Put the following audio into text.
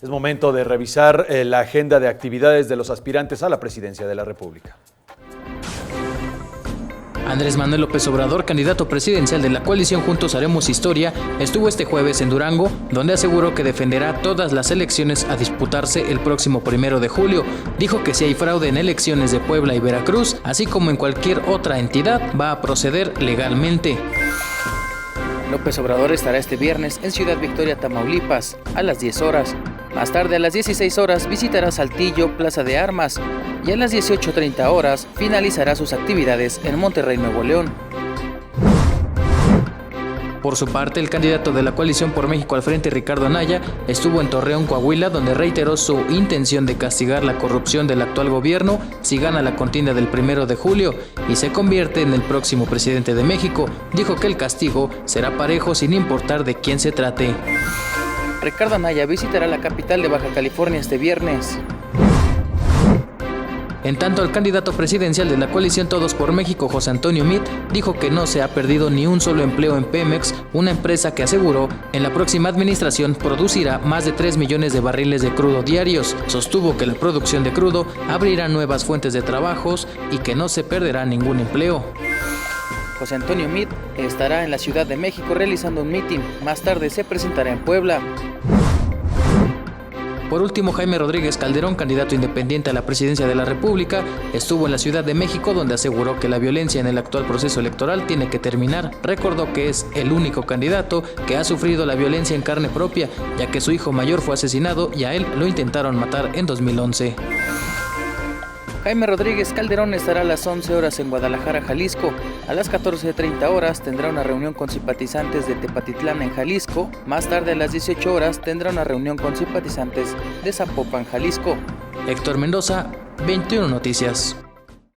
Es momento de revisar la agenda de actividades de los aspirantes a la presidencia de la República. Andrés Manuel López Obrador, candidato presidencial de la coalición Juntos Haremos Historia, estuvo este jueves en Durango, donde aseguró que defenderá todas las elecciones a disputarse el próximo 1 de julio. Dijo que si hay fraude en elecciones de Puebla y Veracruz, así como en cualquier otra entidad, va a proceder legalmente. López Obrador estará este viernes en Ciudad Victoria, Tamaulipas, a las 10 horas. Más tarde, a las 16 horas, visitará Saltillo, Plaza de Armas, y a las 18:30 horas finalizará sus actividades en Monterrey, Nuevo León. Por su parte, el candidato de la Coalición por México al Frente, Ricardo Anaya, estuvo en Torreón, Coahuila, donde reiteró su intención de castigar la corrupción del actual gobierno si gana la contienda del 1 de julio y se convierte en el próximo presidente de México. Dijo que el castigo será parejo sin importar de quién se trate. Ricardo Anaya visitará la capital de Baja California este viernes. En tanto, el candidato presidencial de la coalición Todos por México, José Antonio Meade, dijo que no se ha perdido ni un solo empleo en Pemex, una empresa que aseguró en la próxima administración producirá más de 3 millones de barriles de crudo diarios. Sostuvo que la producción de crudo abrirá nuevas fuentes de trabajos y que no se perderá ningún empleo. José Antonio Meade estará en la Ciudad de México realizando un mitin. Más tarde se presentará en Puebla. Por último, Jaime Rodríguez Calderón, candidato independiente a la presidencia de la República, estuvo en la Ciudad de México, donde aseguró que la violencia en el actual proceso electoral tiene que terminar. Recordó que es el único candidato que ha sufrido la violencia en carne propia, ya que su hijo mayor fue asesinado y a él lo intentaron matar en 2011. Jaime Rodríguez Calderón estará a las 11 horas en Guadalajara, Jalisco. A las 14:30 horas tendrá una reunión con simpatizantes de Tepatitlán en Jalisco. Más tarde, a las 18 horas, tendrá una reunión con simpatizantes de Zapopan, Jalisco. Héctor Mendoza, 21 Noticias.